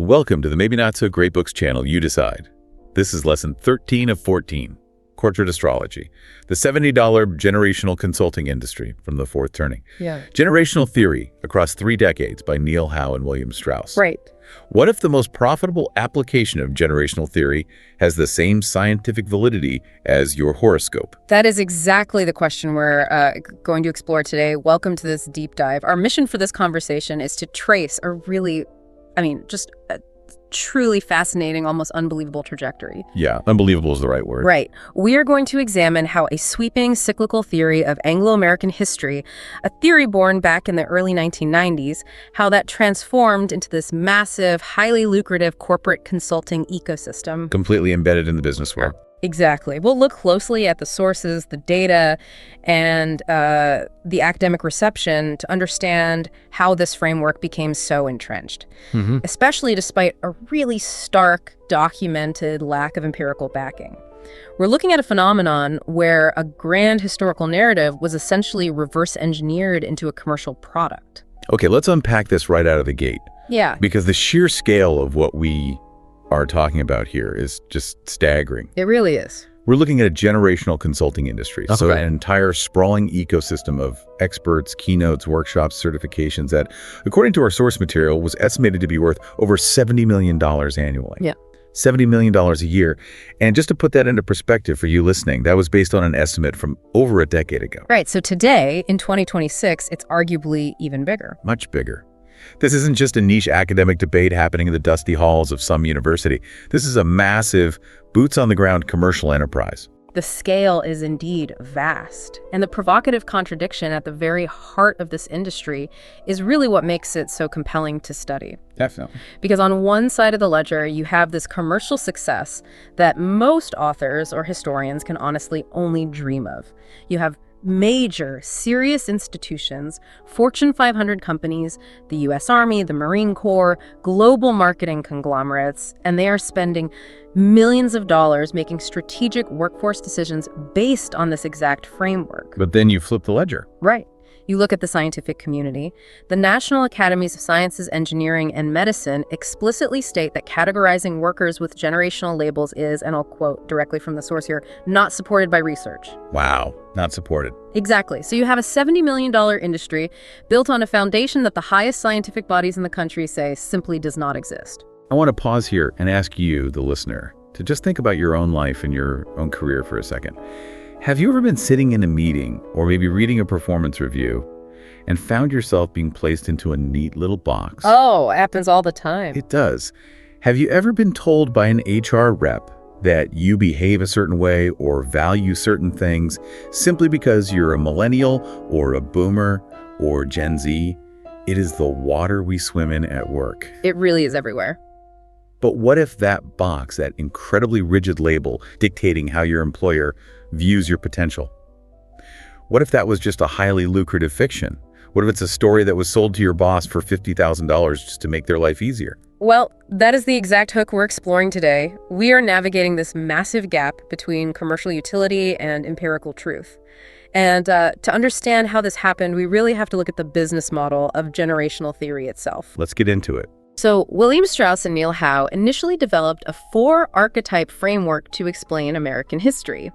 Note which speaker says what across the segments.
Speaker 1: Welcome to the Maybe Not So Great Books channel, You Decide. This is lesson 13 of 14, Portrait Astrology, the $70 generational consulting industry from the fourth turning.
Speaker 2: Yeah.
Speaker 1: Generational Theory Across 3 Decades by Neil Howe and William Strauss.
Speaker 2: Right.
Speaker 1: What if the most profitable application of generational theory has the same scientific validity as your horoscope?
Speaker 2: That is exactly the question we're going to explore today. Welcome to this deep dive. Our mission for this conversation is to trace a really, just a truly fascinating, almost unbelievable trajectory.
Speaker 1: Yeah, unbelievable is the right word.
Speaker 2: Right. We are going to examine how a sweeping cyclical theory of Anglo-American history, a theory born back in the early 1990s, how that transformed into this massive, highly lucrative corporate consulting ecosystem.
Speaker 1: Completely embedded in the business world.
Speaker 2: Exactly. We'll look closely at the sources, the data, and the academic reception to understand how this framework became so entrenched, especially despite a really stark, documented lack of empirical backing. We're looking at a phenomenon where a grand historical narrative was essentially reverse engineered into a commercial product.
Speaker 1: Okay, let's unpack this right out of the gate.
Speaker 2: Yeah.
Speaker 1: Because the sheer scale of what we are talking about here is just staggering.
Speaker 2: It really is.
Speaker 1: We're looking at a generational consulting industry.
Speaker 2: Okay.
Speaker 1: So an entire sprawling ecosystem of experts, keynotes, workshops, certifications that, according to our source material, was estimated to be worth over $70 million annually.
Speaker 2: Yeah.
Speaker 1: $70 million a year. And just to put that into perspective for you listening, that was based on an estimate from over a decade ago.
Speaker 2: Right. So today, in 2026, it's arguably even bigger.
Speaker 1: Much bigger. This isn't just a niche academic debate happening in the dusty halls of some university. This is a massive, boots-on-the-ground commercial enterprise.
Speaker 2: The scale is indeed vast, and the provocative contradiction at the very heart of this industry is really what makes it so compelling to study.
Speaker 1: Definitely.
Speaker 2: Because on one side of the ledger, you have this commercial success that most authors or historians can honestly only dream of. You have major, serious institutions, Fortune 500 companies, the U.S. Army, the Marine Corps, global marketing conglomerates, and they are spending millions of dollars making strategic workforce decisions based on this exact framework.
Speaker 1: But then you flip the ledger.
Speaker 2: Right. You look at the scientific community. The National Academies of Sciences, Engineering, and Medicine explicitly state that categorizing workers with generational labels is, and I'll quote directly from the source here, not supported by research.
Speaker 1: Wow, not supported.
Speaker 2: Exactly. So you have a $70 million industry built on a foundation that the highest scientific bodies in the country say simply does not exist.
Speaker 1: I want to pause here and ask you, the listener, to just think about your own life and your own career for a second. Have you ever been sitting in a meeting or maybe reading a performance review and found yourself being placed into a neat little box?
Speaker 2: Oh, it happens all the time.
Speaker 1: It does. Have you ever been told by an HR rep that you behave a certain way or value certain things simply because you're a millennial or a boomer or Gen Z? It is the water we swim in at work.
Speaker 2: It really is everywhere.
Speaker 1: But what if that box, that incredibly rigid label dictating how your employer views your potential? What if that was just a highly lucrative fiction? What if it's a story that was sold to your boss for $50,000 just to make their life easier?
Speaker 2: Well, that is the exact hook we're exploring today. We are navigating this massive gap between commercial utility and empirical truth. And to understand how this happened, we really have to look at the business model of generational theory itself.
Speaker 1: Let's get into it.
Speaker 2: So William Strauss and Neil Howe initially developed a 4-archetype framework to explain American history.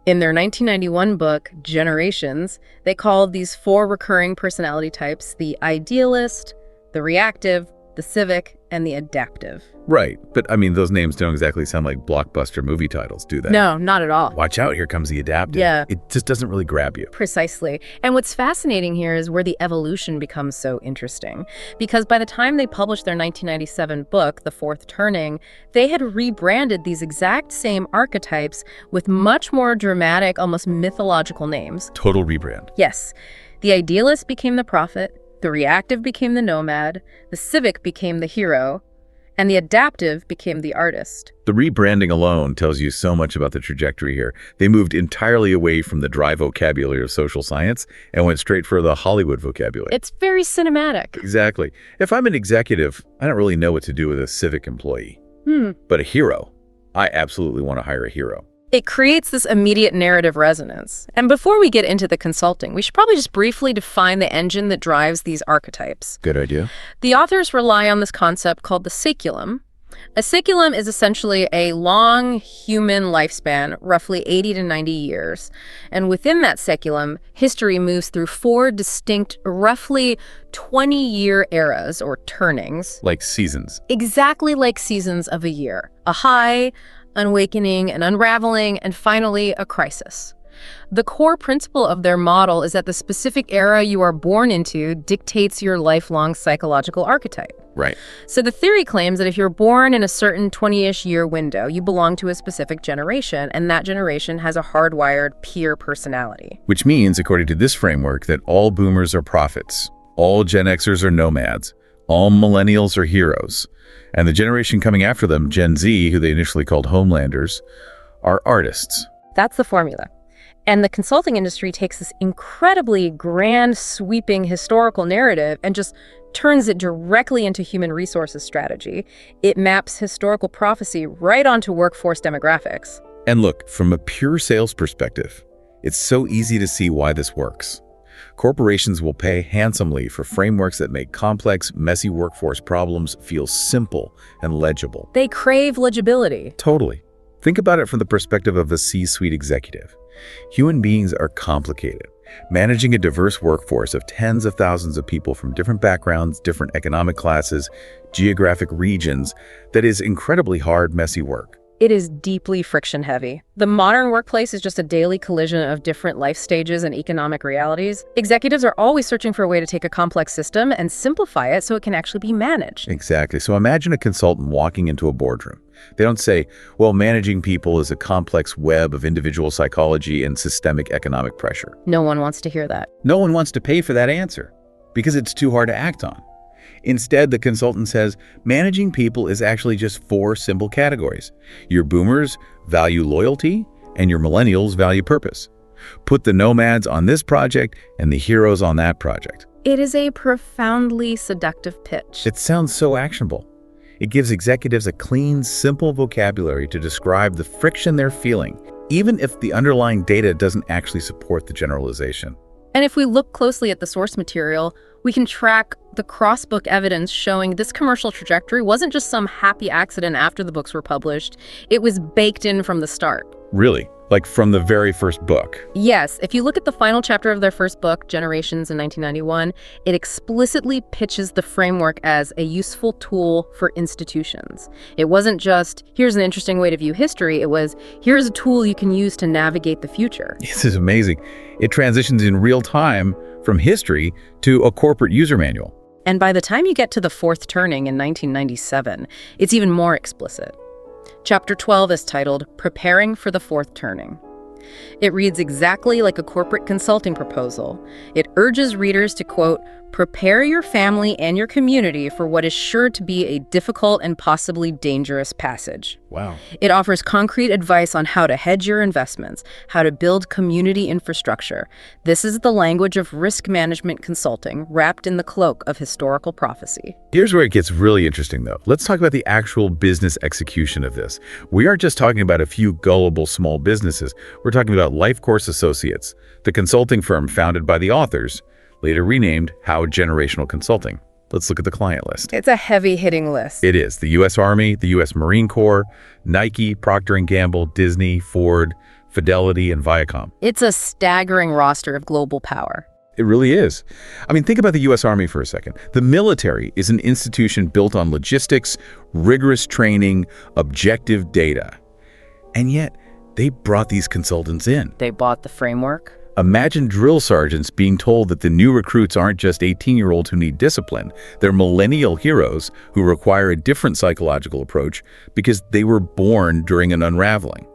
Speaker 2: In their 1991 book, Generations, they called these 4 recurring personality types the idealist, the reactive, the civic, and the adaptive.
Speaker 1: Right, but those names don't exactly sound like blockbuster movie titles, do they?
Speaker 2: No, not at all.
Speaker 1: Watch out, here comes the adaptive.
Speaker 2: Yeah.
Speaker 1: It just doesn't really grab you.
Speaker 2: Precisely. And what's fascinating here is where the evolution becomes so interesting. Because by the time they published their 1997 book, The Fourth Turning, they had rebranded these exact same archetypes with much more dramatic, almost mythological names.
Speaker 1: Total rebrand.
Speaker 2: Yes. The idealist became the prophet, the reactive became the nomad, the civic became the hero, and the adaptive became the artist.
Speaker 1: The rebranding alone tells you so much about the trajectory here. They moved entirely away from the dry vocabulary of social science and went straight for the Hollywood vocabulary.
Speaker 2: It's very cinematic.
Speaker 1: Exactly. If I'm an executive, I don't really know what to do with a civic employee. But a hero, I absolutely want to hire a hero.
Speaker 2: It creates this immediate narrative resonance. And before we get into the consulting, we should probably just briefly define the engine that drives these archetypes.
Speaker 1: Good idea.
Speaker 2: The authors rely on this concept called the saeculum. A saeculum is essentially a long human lifespan, roughly 80 to 90 years. And within that saeculum, history moves through 4 distinct, roughly 20-year eras or turnings.
Speaker 1: Like seasons.
Speaker 2: Exactly like seasons of a year. A high, an awakening, an unraveling, and finally a crisis. The core principle of their model is that the specific era you are born into dictates your lifelong psychological archetype.
Speaker 1: Right.
Speaker 2: So the theory claims that if you're born in a certain 20-ish year window, you belong to a specific generation, and that generation has a hardwired peer personality.
Speaker 1: Which means, according to this framework, that all boomers are prophets, all Gen Xers are nomads, all millennials are heroes, and the generation coming after them, Gen Z, who they initially called homelanders, are artists.
Speaker 2: That's the formula. And the consulting industry takes this incredibly grand, sweeping historical narrative and just turns it directly into human resources strategy. It maps historical prophecy right onto workforce demographics.
Speaker 1: And look, from a pure sales perspective, it's so easy to see why this works. Corporations will pay handsomely for frameworks that make complex, messy workforce problems feel simple and legible.
Speaker 2: They crave legibility.
Speaker 1: Totally. Think about it from the perspective of a C-suite executive. Human beings are complicated. Managing a diverse workforce of tens of thousands of people from different backgrounds, different economic classes, geographic regions, that is incredibly hard, messy work.
Speaker 2: It is deeply friction heavy. The modern workplace is just a daily collision of different life stages and economic realities. Executives are always searching for a way to take a complex system and simplify it so it can actually be managed.
Speaker 1: Exactly. So imagine a consultant walking into a boardroom. They don't say, well, managing people is a complex web of individual psychology and systemic economic pressure.
Speaker 2: No one wants to hear that.
Speaker 1: No one wants to pay for that answer because it's too hard to act on. Instead, the consultant says, managing people is actually just 4 simple categories. Your boomers value loyalty, and your millennials value purpose. Put the nomads on this project and the heroes on that project.
Speaker 2: It is a profoundly seductive pitch.
Speaker 1: It sounds so actionable. It gives executives a clean, simple vocabulary to describe the friction they're feeling, even if the underlying data doesn't actually support the generalization.
Speaker 2: And if we look closely at the source material, we can track the cross-book evidence showing this commercial trajectory wasn't just some happy accident after the books were published. It was baked in from the start.
Speaker 1: Really? Like from the very first book?
Speaker 2: Yes. If you look at the final chapter of their first book, Generations in 1991, it explicitly pitches the framework as a useful tool for institutions. It wasn't just, here's an interesting way to view history. It was, here's a tool you can use to navigate the future.
Speaker 1: This is amazing. It transitions in real time from history to a corporate user manual.
Speaker 2: And by the time you get to the fourth turning in 1997, it's even more explicit. Chapter 12 is titled, Preparing for the Fourth Turning. It reads exactly like a corporate consulting proposal. It urges readers to, quote, prepare your family and your community for what is sure to be a difficult and possibly dangerous passage.
Speaker 1: Wow.
Speaker 2: It offers concrete advice on how to hedge your investments, how to build community infrastructure. This is the language of risk management consulting, wrapped in the cloak of historical prophecy.
Speaker 1: Here's where it gets really interesting, though. Let's talk about the actual business execution of this. We aren't just talking about a few gullible small businesses. We're talking about Life Course Associates, the consulting firm founded by the authors, later renamed Howe Generational Consulting. Let's look at the client list.
Speaker 2: It's a heavy-hitting list.
Speaker 1: It is. The U.S. Army, the U.S. Marine Corps, Nike, Procter & Gamble, Disney, Ford, Fidelity, and Viacom.
Speaker 2: It's a staggering roster of global power.
Speaker 1: It really is. I mean, think about the U.S. Army for a second. The military is an institution built on logistics, rigorous training, objective data. And yet, they brought these consultants in.
Speaker 2: They bought the framework.
Speaker 1: Imagine drill sergeants being told that the new recruits aren't just 18-year-olds who need discipline. They're millennial heroes who require a different psychological approach because they were born during an unraveling.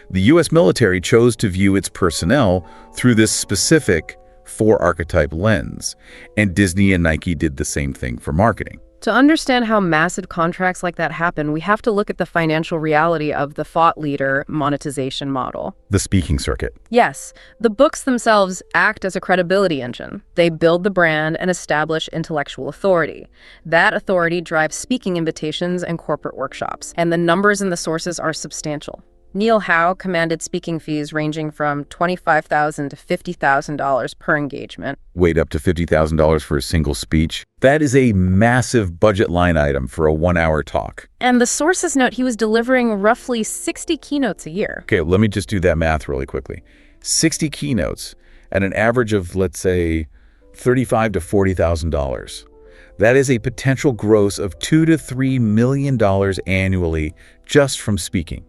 Speaker 1: The U.S. military chose to view its personnel through this specific 4-archetype lens, and Disney and Nike did the same thing for marketing.
Speaker 2: To understand how massive contracts like that happen, we have to look at the financial reality of the thought leader monetization model.
Speaker 1: The speaking circuit.
Speaker 2: Yes, the books themselves act as a credibility engine. They build the brand and establish intellectual authority. That authority drives speaking invitations and corporate workshops, and the numbers in the sources are substantial. Neil Howe commanded speaking fees ranging from $25,000 to $50,000 per engagement.
Speaker 1: Wait, up to $50,000 for a single speech? That is a massive budget line item for a 1-hour talk.
Speaker 2: And the sources note he was delivering roughly 60 keynotes a year.
Speaker 1: Okay, let me just do that math really quickly. 60 keynotes at an average of, let's say, $35,000 to $40,000. That is a potential gross of $2 to $3 million annually just from speaking,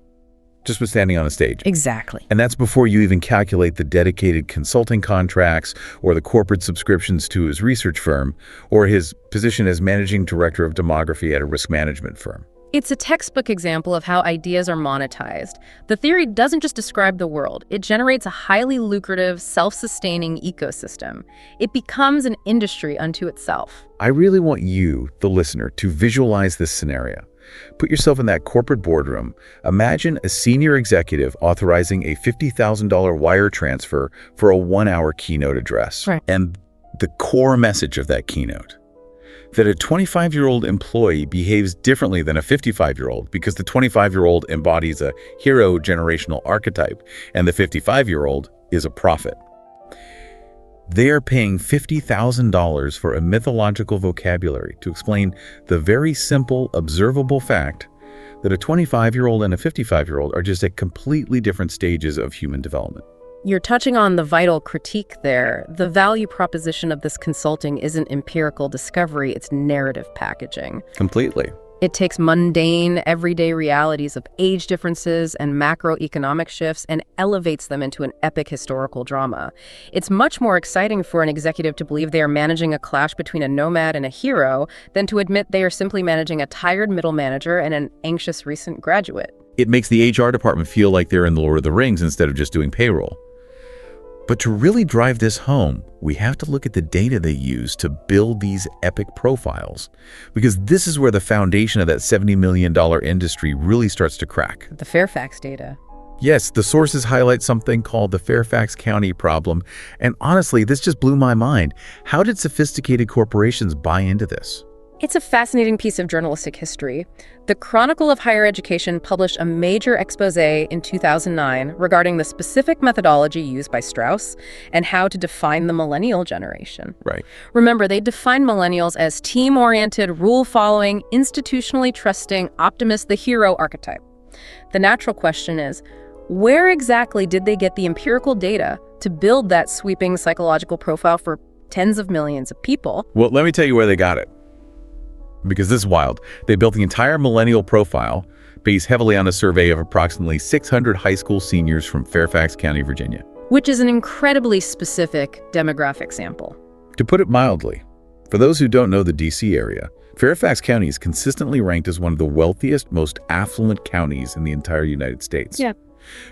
Speaker 1: just from standing on a stage.
Speaker 2: Exactly.
Speaker 1: And that's before you even calculate the dedicated consulting contracts or the corporate subscriptions to his research firm or his position as managing director of demography at a risk management firm.
Speaker 2: It's a textbook example of how ideas are monetized. The theory doesn't just describe the world. It generates a highly lucrative, self-sustaining ecosystem. It becomes an industry unto itself.
Speaker 1: I really want you, the listener, to visualize this scenario. Put yourself in that corporate boardroom. Imagine a senior executive authorizing a $50,000 wire transfer for a 1-hour keynote address.
Speaker 2: Right.
Speaker 1: And the core message of that keynote, that a 25-year-old employee behaves differently than a 55-year-old because the 25-year-old embodies a hero generational archetype and the 55-year-old is a prophet. They are paying $50,000 for a mythological vocabulary to explain the very simple, observable fact that a 25-year-old and a 55-year-old are just at completely different stages of human development.
Speaker 2: You're touching on the vital critique there. The value proposition of this consulting isn't empirical discovery, it's narrative packaging.
Speaker 1: Completely.
Speaker 2: It takes mundane, everyday realities of age differences and macroeconomic shifts and elevates them into an epic historical drama. It's much more exciting for an executive to believe they are managing a clash between a nomad and a hero than to admit they are simply managing a tired middle manager and an anxious recent graduate.
Speaker 1: It makes the HR department feel like they're in the Lord of the Rings instead of just doing payroll. But to really drive this home, we have to look at the data they use to build these epic profiles, because this is where the foundation of that $70 million industry really starts to crack.
Speaker 2: The Fairfax data.
Speaker 1: Yes, the sources highlight something called the Fairfax County problem, and honestly, this just blew my mind. How did sophisticated corporations buy into this?
Speaker 2: It's a fascinating piece of journalistic history. The Chronicle of Higher Education published a major expose in 2009 regarding the specific methodology used by Strauss and how to define the millennial generation.
Speaker 1: Right.
Speaker 2: Remember, they defined millennials as team-oriented, rule-following, institutionally trusting, optimist, the hero archetype. The natural question is, where exactly did they get the empirical data to build that sweeping psychological profile for tens of millions of people?
Speaker 1: Well, let me tell you where they got it. Because this is wild. They built the entire millennial profile based heavily on a survey of approximately 600 high school seniors from Fairfax County, Virginia.
Speaker 2: Which is an incredibly specific demographic sample.
Speaker 1: To put it mildly, for those who don't know the D.C. area, Fairfax County is consistently ranked as one of the wealthiest, most affluent counties in the entire United States.
Speaker 2: Yeah.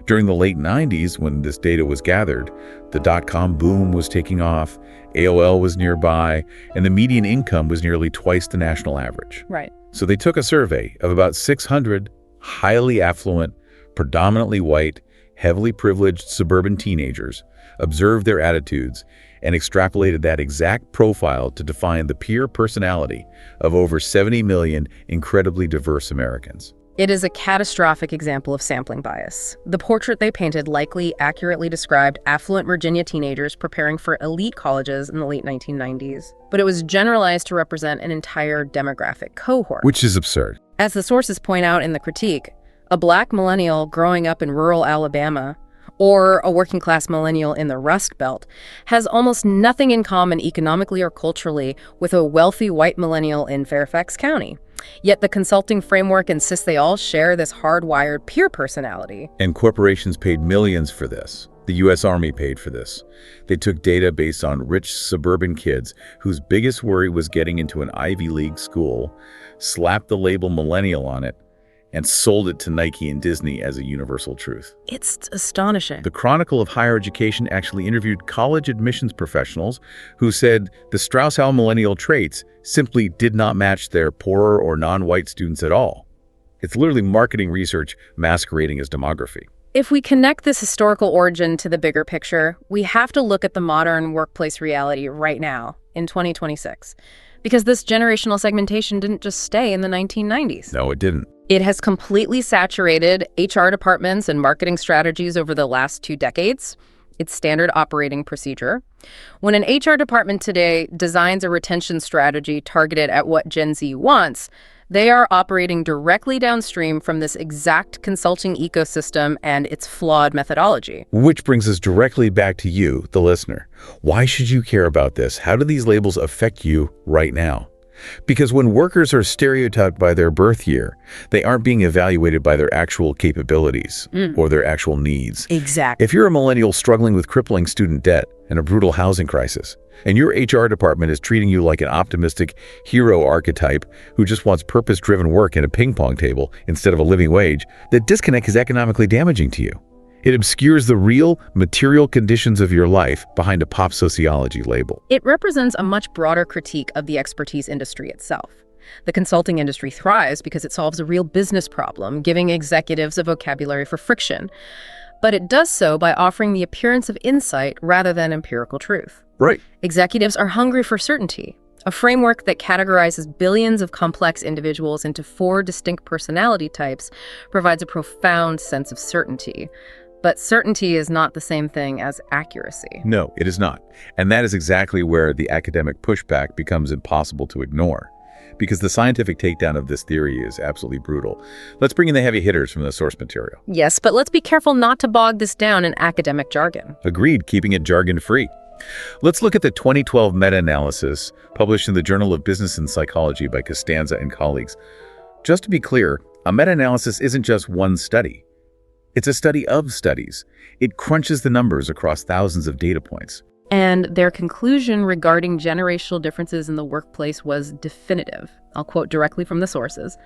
Speaker 1: During the late 90s, when this data was gathered, the dot-com boom was taking off, AOL was nearby, and the median income was nearly twice the national average.
Speaker 2: Right.
Speaker 1: So they took a survey of about 600 highly affluent, predominantly white, heavily privileged suburban teenagers, observed their attitudes, and extrapolated that exact profile to define the peer personality of over 70 million incredibly diverse Americans.
Speaker 2: It is a catastrophic example of sampling bias. The portrait they painted likely accurately described affluent Virginia teenagers preparing for elite colleges in the late 1990s, but it was generalized to represent an entire demographic cohort.
Speaker 1: Which is absurd.
Speaker 2: As the sources point out in the critique, a Black millennial growing up in rural Alabama or a working-class millennial in the Rust Belt has almost nothing in common economically or culturally with a wealthy white millennial in Fairfax County. Yet the consulting framework insists they all share this hardwired peer personality.
Speaker 1: And corporations paid millions for this. The U.S. Army paid for this. They took data based on rich suburban kids whose biggest worry was getting into an Ivy League school, slapped the label millennial on it, and sold it to Nike and Disney as a universal truth.
Speaker 2: It's astonishing.
Speaker 1: The Chronicle of Higher Education actually interviewed college admissions professionals who said the Strauss-Howe millennial traits simply did not match their poorer or non-white students at all. It's literally marketing research masquerading as demography.
Speaker 2: If we connect this historical origin to the bigger picture, we have to look at the modern workplace reality right now, in 2026. Because this generational segmentation didn't just stay in the 1990s.
Speaker 1: No, it didn't.
Speaker 2: It has completely saturated HR departments and marketing strategies over the last 2 decades. It's standard operating procedure. When an HR department today designs a retention strategy targeted at what Gen Z wants, they are operating directly downstream from this exact consulting ecosystem and its flawed methodology.
Speaker 1: Which brings us directly back to you, the listener. Why should you care about this? How do these labels affect you right now? Because when workers are stereotyped by their birth year, they aren't being evaluated by their actual capabilities or their actual needs.
Speaker 2: Exactly.
Speaker 1: If you're a millennial struggling with crippling student debt and a brutal housing crisis, and your HR department is treating you like an optimistic hero archetype who just wants purpose-driven work and a ping pong table instead of a living wage, the disconnect is economically damaging to you. It obscures the real, material conditions of your life behind a pop sociology label.
Speaker 2: It represents a much broader critique of the expertise industry itself. The consulting industry thrives because it solves a real business problem, giving executives a vocabulary for friction. But it does so by offering the appearance of insight rather than empirical truth.
Speaker 1: Right.
Speaker 2: Executives are hungry for certainty. A framework that categorizes billions of complex individuals into 4 distinct personality types provides a profound sense of certainty. But certainty is not the same thing as accuracy.
Speaker 1: No, it is not. And that is exactly where the academic pushback becomes impossible to ignore. Because the scientific takedown of this theory is absolutely brutal. Let's bring in the heavy hitters from the source material.
Speaker 2: Yes, but let's be careful not to bog this down in academic jargon.
Speaker 1: Agreed, keeping it jargon-free. Let's look at the 2012 meta-analysis published in the Journal of Business and Psychology by Costanza and colleagues. Just to be clear, a meta-analysis isn't just one study. It's a study of studies. It crunches the numbers across thousands of data points.
Speaker 2: And their conclusion regarding generational differences in the workplace was definitive. I'll quote directly from the sources.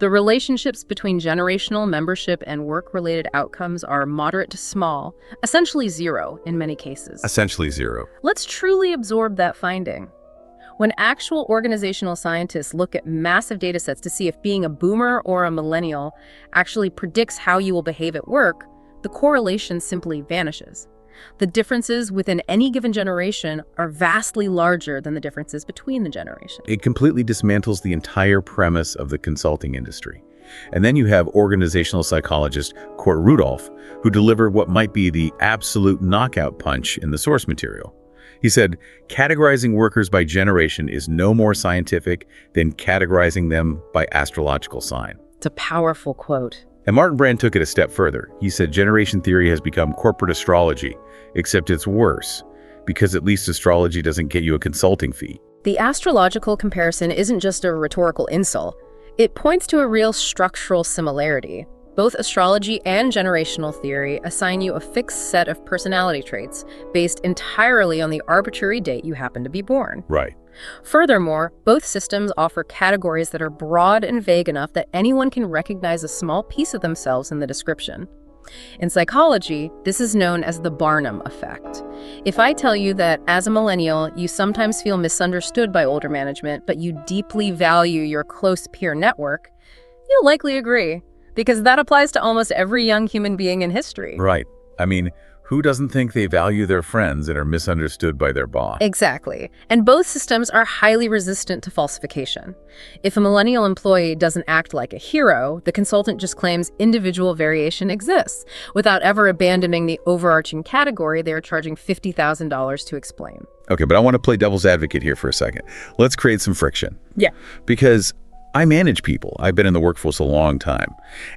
Speaker 2: The relationships between generational membership and work-related outcomes are moderate to small, essentially zero in many cases.
Speaker 1: Essentially zero.
Speaker 2: Let's truly absorb that finding. When actual organizational scientists look at massive data sets to see if being a boomer or a millennial actually predicts how you will behave at work, the correlation simply vanishes. The differences within any given generation are vastly larger than the differences between the generations.
Speaker 1: It completely dismantles the entire premise of the consulting industry. And then you have organizational psychologist Kurt Rudolph, who delivered what might be the absolute knockout punch in the source material. He said, categorizing workers by generation is no more scientific than categorizing them by astrological sign.
Speaker 2: It's a powerful quote.
Speaker 1: And Martin Brand took it a step further. He said generation theory has become corporate astrology, except it's worse, because at least astrology doesn't get you a consulting fee.
Speaker 2: The astrological comparison isn't just a rhetorical insult. It points to a real structural similarity. Both astrology and generational theory assign you a fixed set of personality traits based entirely on the arbitrary date you happen to be born.
Speaker 1: Right.
Speaker 2: Furthermore, both systems offer categories that are broad and vague enough that anyone can recognize a small piece of themselves in the description. In psychology, this is known as the Barnum effect. If I tell you that as a millennial, you sometimes feel misunderstood by older management, but you deeply value your close peer network, you'll likely agree, because that applies to almost every young human being in history.
Speaker 1: Right. I mean, who doesn't think they value their friends and are misunderstood by their boss?
Speaker 2: Exactly. And both systems are highly resistant to falsification. If a millennial employee doesn't act like a hero, the consultant just claims individual variation exists, without ever abandoning the overarching category they are charging $50,000 to explain.
Speaker 1: Okay, but I want to play devil's advocate here for a second. Let's create some friction.
Speaker 2: Yeah.
Speaker 1: Because I manage people. I've been in the workforce a long time.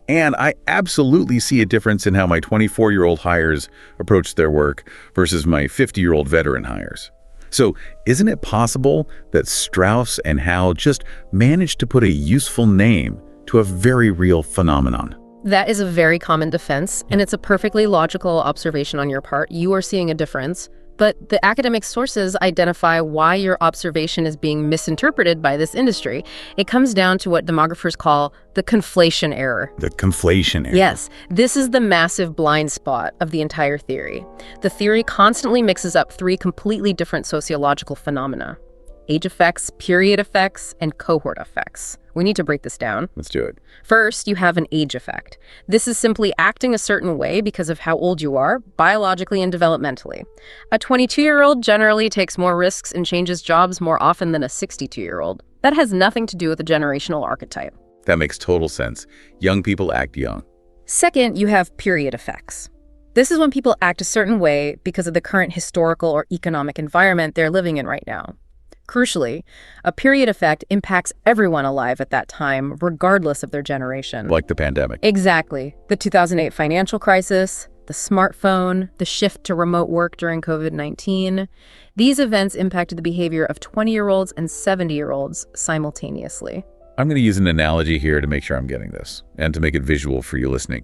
Speaker 1: And I absolutely see a difference in how my 24-year-old hires approach their work versus my 50-year-old veteran hires. So isn't it possible that Strauss and Howe just managed to put a useful name to a very real phenomenon?
Speaker 2: That is a very common defense, and it's a perfectly logical observation on your part. You are seeing a difference. But the academic sources identify why your observation is being misinterpreted by this industry. It comes down to what demographers call the conflation error.
Speaker 1: The conflation error.
Speaker 2: Yes, this is the massive blind spot of the entire theory. The theory constantly mixes up 3 completely different sociological phenomena: age effects, period effects, and cohort effects. We need to break this down.
Speaker 1: Let's do it.
Speaker 2: First, you have an age effect. This is simply acting a certain way because of how old you are, biologically and developmentally. A 22-year-old generally takes more risks and changes jobs more often than a 62-year-old. That has nothing to do with the generational archetype.
Speaker 1: That makes total sense. Young people act young.
Speaker 2: Second, you have period effects. This is when people act a certain way because of the current historical or economic environment they're living in right now. Crucially, a period effect impacts everyone alive at that time, regardless of their generation.
Speaker 1: Like the pandemic.
Speaker 2: Exactly. The 2008 financial crisis, the smartphone, the shift to remote work during COVID-19. These events impacted the behavior of 20-year-olds and 70-year-olds simultaneously.
Speaker 1: I'm going to use an analogy here to make sure I'm getting this and to make it visual for you listening.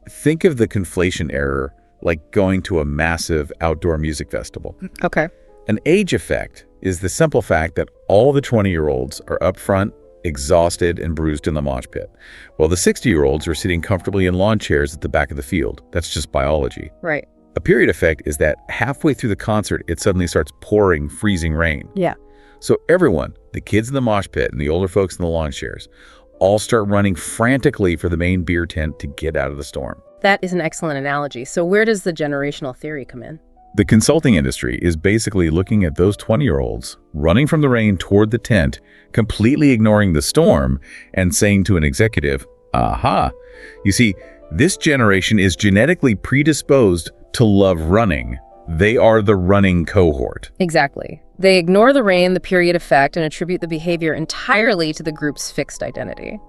Speaker 1: Think of the conflation error like going to a massive outdoor music festival.
Speaker 2: Okay.
Speaker 1: An age effect is the simple fact that all the 20-year-olds are up front, exhausted, and bruised in the mosh pit, while the 60-year-olds are sitting comfortably in lawn chairs at the back of the field. That's just biology.
Speaker 2: Right.
Speaker 1: A period effect is that halfway through the concert, it suddenly starts pouring freezing rain.
Speaker 2: Yeah.
Speaker 1: So everyone, the kids in the mosh pit and the older folks in the lawn chairs, all start running frantically for the main beer tent to get out of the storm.
Speaker 2: That is an excellent analogy. So where does the generational theory come in?
Speaker 1: The consulting industry is basically looking at those 20-year-olds running from the rain toward the tent, completely ignoring the storm, and saying to an executive, aha, you see, this generation is genetically predisposed to love running. They are the running cohort.
Speaker 2: Exactly. They ignore the rain, the period effect, and attribute the behavior entirely to the group's fixed identity.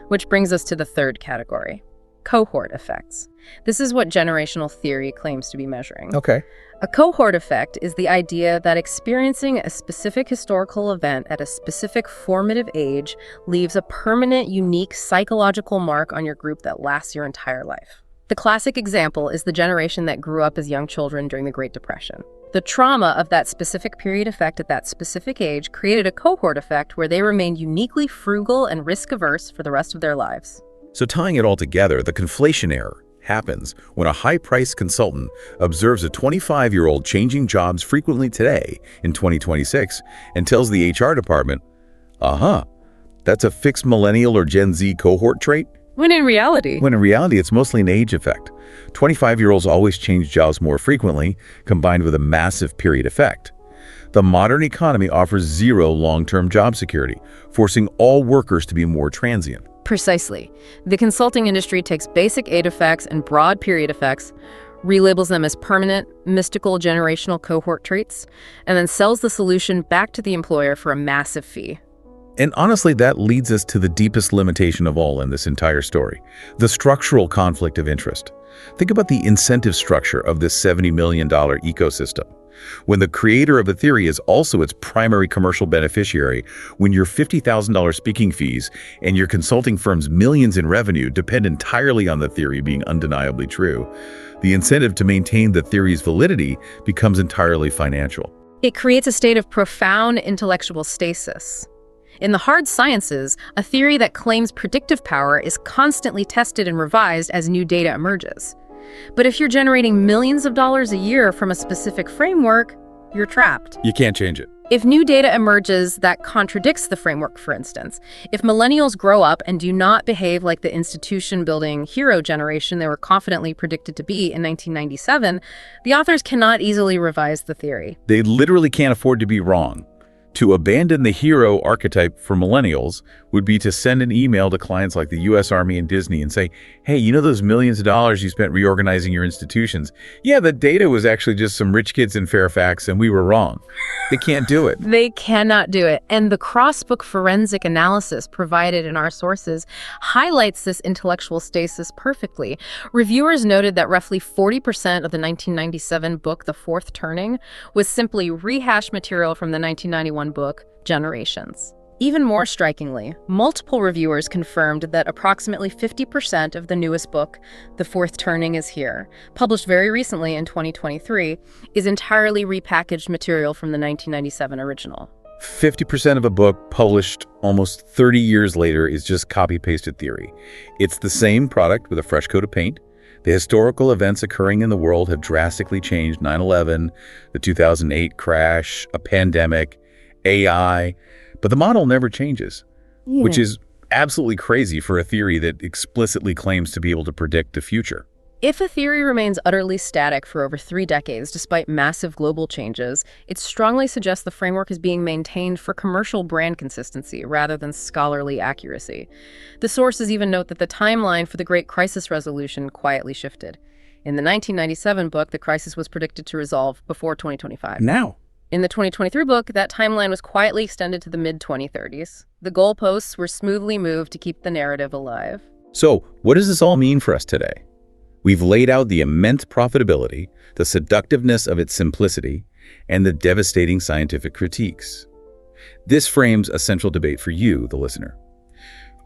Speaker 2: Which brings us to the third category, cohort effects. This is what generational theory claims to be measuring.
Speaker 1: Okay.
Speaker 2: A cohort effect is the idea that experiencing a specific historical event at a specific formative age leaves a permanent, unique psychological mark on your group that lasts your entire life. The classic example is the generation that grew up as young children during the Great Depression. The trauma of that specific period effect at that specific age created a cohort effect where they remained uniquely frugal and risk-averse for the rest of their lives.
Speaker 1: So tying it all together, the conflation error happens when a high-priced consultant observes a 25-year-old changing jobs frequently today in 2026 and tells the HR department, that's a fixed millennial or Gen Z cohort trait?
Speaker 2: When in reality,
Speaker 1: it's mostly an age effect. 25-year-olds always change jobs more frequently, combined with a massive period effect. The modern economy offers zero long-term job security, forcing all workers to be more transient.
Speaker 2: Precisely. The consulting industry takes basic age effects and broad period effects, relabels them as permanent, mystical generational cohort traits, and then sells the solution back to the employer for a massive fee.
Speaker 1: And honestly, that leads us to the deepest limitation of all in this entire story, the structural conflict of interest. Think about the incentive structure of this $70 million ecosystem. When the creator of a theory is also its primary commercial beneficiary, when your $50,000 speaking fees and your consulting firm's millions in revenue depend entirely on the theory being undeniably true, the incentive to maintain the theory's validity becomes entirely financial.
Speaker 2: It creates a state of profound intellectual stasis. In the hard sciences, a theory that claims predictive power is constantly tested and revised as new data emerges. But if you're generating millions of dollars a year from a specific framework, you're trapped.
Speaker 1: You can't change it.
Speaker 2: If new data emerges that contradicts the framework, for instance, if millennials grow up and do not behave like the institution-building hero generation they were confidently predicted to be in 1997, the authors cannot easily revise the theory.
Speaker 1: They literally can't afford to be wrong. To abandon the hero archetype for millennials would be to send an email to clients like the U.S. Army and Disney and say, hey, you know those millions of dollars you spent reorganizing your institutions? Yeah, the data was actually just some rich kids in Fairfax and we were wrong. They can't do it.
Speaker 2: They cannot do it. And the cross-book forensic analysis provided in our sources highlights this intellectual stasis perfectly. Reviewers noted that roughly 40% of the 1997 book, The Fourth Turning, was simply rehashed material from the 1991 book, Generations. Even more strikingly, multiple reviewers confirmed that approximately 50% of the newest book, The Fourth Turning is Here, published very recently in 2023, is entirely repackaged material from the 1997 original.
Speaker 1: 50% of a book published almost 30 years later is just copy-pasted theory. It's the same product with a fresh coat of paint. The historical events occurring in the world have drastically changed: 9/11, the 2008 crash, a pandemic, AI, but the model never changes, which is absolutely crazy for a theory that explicitly claims to be able to predict the future.
Speaker 2: If a theory remains utterly static for over 3 decades despite massive global changes, it strongly suggests the framework is being maintained for commercial brand consistency rather than scholarly accuracy. The sources even note that the timeline for the Great Crisis Resolution quietly shifted. In the 1997 book, the crisis was predicted to resolve before 2025.
Speaker 1: Now,
Speaker 2: In the 2023 book, that timeline was quietly extended to the mid-2030s. The goalposts were smoothly moved to keep the narrative alive.
Speaker 1: so what does this all mean for us today? We've laid out the immense profitability, the seductiveness of its simplicity, and the devastating scientific critiques. This frames a central debate for you, the listener.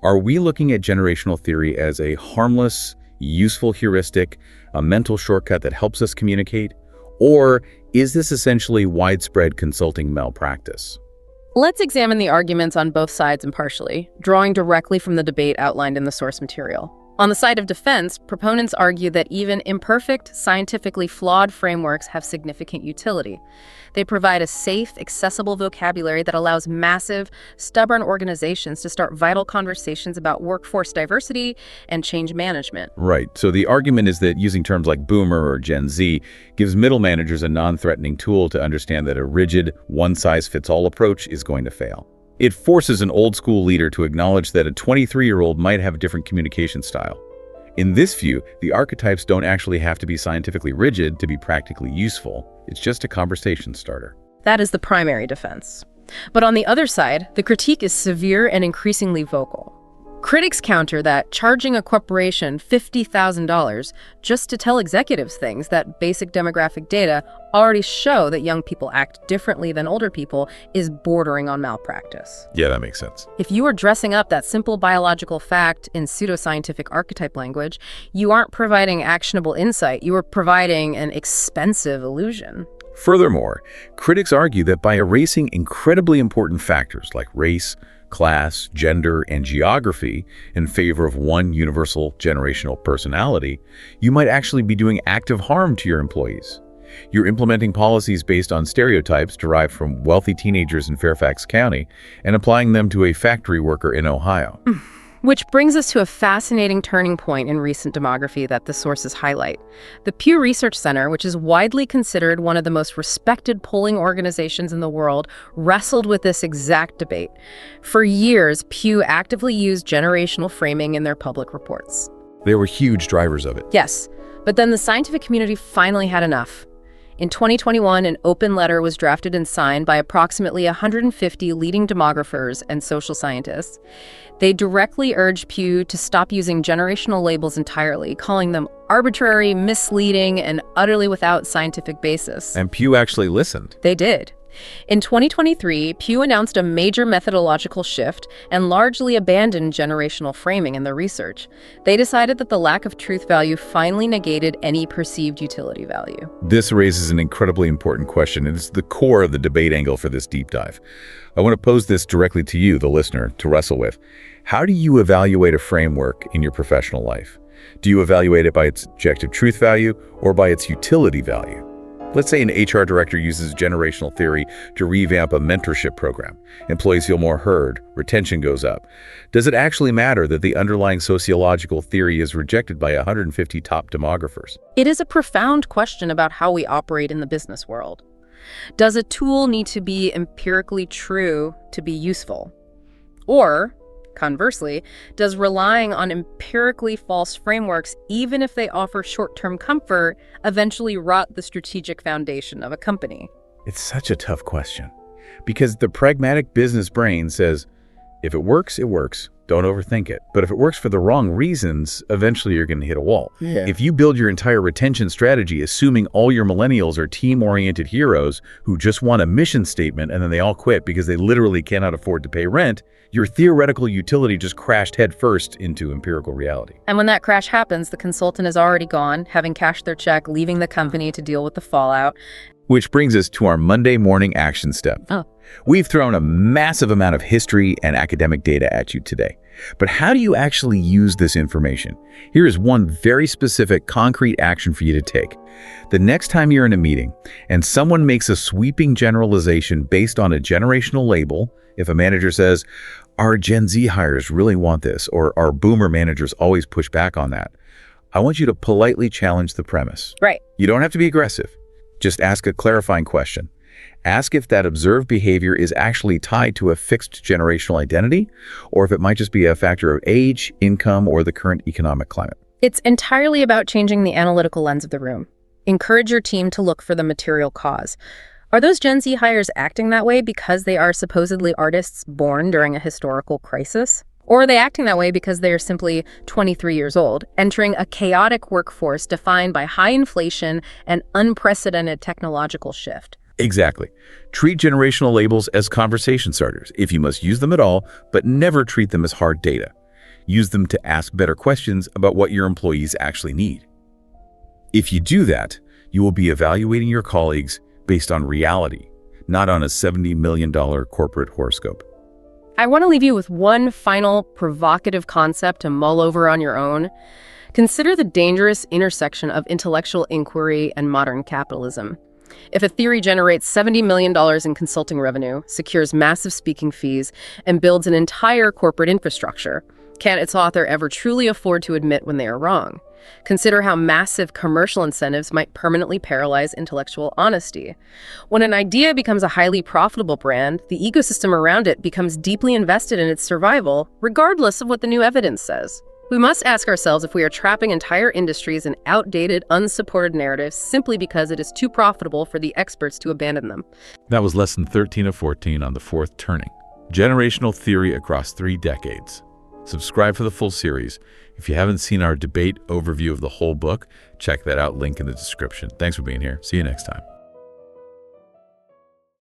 Speaker 1: Are we looking at generational theory as a harmless, useful heuristic, a mental shortcut that helps us communicate? Or is this essentially widespread consulting malpractice?
Speaker 2: Let's examine the arguments on both sides impartially, drawing directly from the debate outlined in the source material. On the side of defense, proponents argue that even imperfect, scientifically flawed frameworks have significant utility. They provide a safe, accessible vocabulary that allows massive, stubborn organizations to start vital conversations about workforce diversity and change management.
Speaker 1: Right. So the argument is that using terms like boomer or Gen Z gives middle managers a non-threatening tool to understand that a rigid, one-size-fits-all approach is going to fail. It forces an old-school leader to acknowledge that a 23-year-old might have a different communication style. In this view, the archetypes don't actually have to be scientifically rigid to be practically useful. It's just a conversation starter.
Speaker 2: That is the primary defense. But on the other side, the critique is severe and increasingly vocal. Critics counter that charging a corporation $50,000 just to tell executives things that basic demographic data already show that young people act differently than older people is bordering on malpractice.
Speaker 1: Yeah, that makes sense.
Speaker 2: If you are dressing up that simple biological fact in pseudoscientific archetype language, you aren't providing actionable insight, you are providing an expensive illusion.
Speaker 1: Furthermore, critics argue that by erasing incredibly important factors like race, class, gender, and geography in favor of one universal generational personality, you might actually be doing active harm to your employees. You're implementing policies based on stereotypes derived from wealthy teenagers in Fairfax County and applying them to a factory worker in Ohio.
Speaker 2: Which brings us to a fascinating turning point in recent demography that the sources highlight. The Pew Research Center, which is widely considered one of the most respected polling organizations in the world, wrestled with this exact debate. For years, Pew actively used generational framing in their public reports.
Speaker 1: They were huge drivers of it.
Speaker 2: Yes, but then the scientific community finally had enough. In 2021, an open letter was drafted and signed by approximately 150 leading demographers and social scientists. They directly urged Pew to stop using generational labels entirely, calling them arbitrary, misleading, and utterly without scientific basis.
Speaker 1: And Pew actually listened.
Speaker 2: They did. In 2023, Pew announced a major methodological shift and largely abandoned generational framing in their research. They decided that the lack of truth value finally negated any perceived utility value.
Speaker 1: This raises an incredibly important question, and it's the core of the debate angle for this deep dive. I want to pose this directly to you, the listener, to wrestle with. How do you evaluate a framework in your professional life? Do you evaluate it by its objective truth value or by its utility value? Let's say an HR director uses generational theory to revamp a mentorship program. Employees feel more heard, retention goes up. Does it actually matter that the underlying sociological theory is rejected by 150 top demographers?
Speaker 2: It is a profound question about how we operate in the business world. Does a tool need to be empirically true to be useful? Or, conversely, does relying on empirically false frameworks, even if they offer short-term comfort, eventually rot the strategic foundation of a company?
Speaker 1: It's such a tough question because the pragmatic business brain says, if it works, don't overthink it. But if it works for the wrong reasons, eventually you're going to hit a wall.
Speaker 3: Yeah.
Speaker 1: If you build your entire retention strategy assuming all your millennials are team-oriented heroes who just want a mission statement and then they all quit because they literally cannot afford to pay rent, your theoretical utility just crashed headfirst into empirical reality.
Speaker 2: And when that crash happens, the consultant is already gone, having cashed their check, leaving the company to deal with the fallout.
Speaker 1: Which brings us to our Monday morning action step.
Speaker 2: Oh.
Speaker 1: We've thrown a massive amount of history and academic data at you today. But how do you actually use this information? Here is one very specific, concrete action for you to take. The next time you're in a meeting and someone makes a sweeping generalization based on a generational label, if a manager says, our Gen Z hires really want this, or our boomer managers always push back on that, I want you to politely challenge the premise.
Speaker 2: Right.
Speaker 1: You don't have to be aggressive. Just ask a clarifying question. Ask if that observed behavior is actually tied to a fixed generational identity, or if it might just be a factor of age, income, or the current economic climate.
Speaker 2: It's entirely about changing the analytical lens of the room. Encourage your team to look for the material cause. Are those Gen Z hires acting that way because they are supposedly artists born during a historical crisis? Or are they acting that way because they are simply 23 years old, entering a chaotic workforce defined by high inflation and unprecedented technological shift?
Speaker 1: Exactly. Treat generational labels as conversation starters, if you must use them at all, but never treat them as hard data. Use them to ask better questions about what your employees actually need. If you do that, you will be evaluating your colleagues based on reality, not on a $70 million corporate horoscope.
Speaker 2: I want to leave you with one final provocative concept to mull over on your own. Consider the dangerous intersection of intellectual inquiry and modern capitalism. If a theory generates $70 million in consulting revenue, secures massive speaking fees, and builds an entire corporate infrastructure, can its author ever truly afford to admit when they are wrong? Consider how massive commercial incentives might permanently paralyze intellectual honesty. When an idea becomes a highly profitable brand, the ecosystem around it becomes deeply invested in its survival, regardless of what the new evidence says. We must ask ourselves if we are trapping entire industries in outdated, unsupported narratives simply because it is too profitable for the experts to abandon them.
Speaker 1: That was lesson 13 of 14 on the fourth turning. Generational theory across 3 decades. Subscribe for the full series. If you haven't seen our debate overview of the whole book, check that out, link in the description. Thanks for being here. See you next time.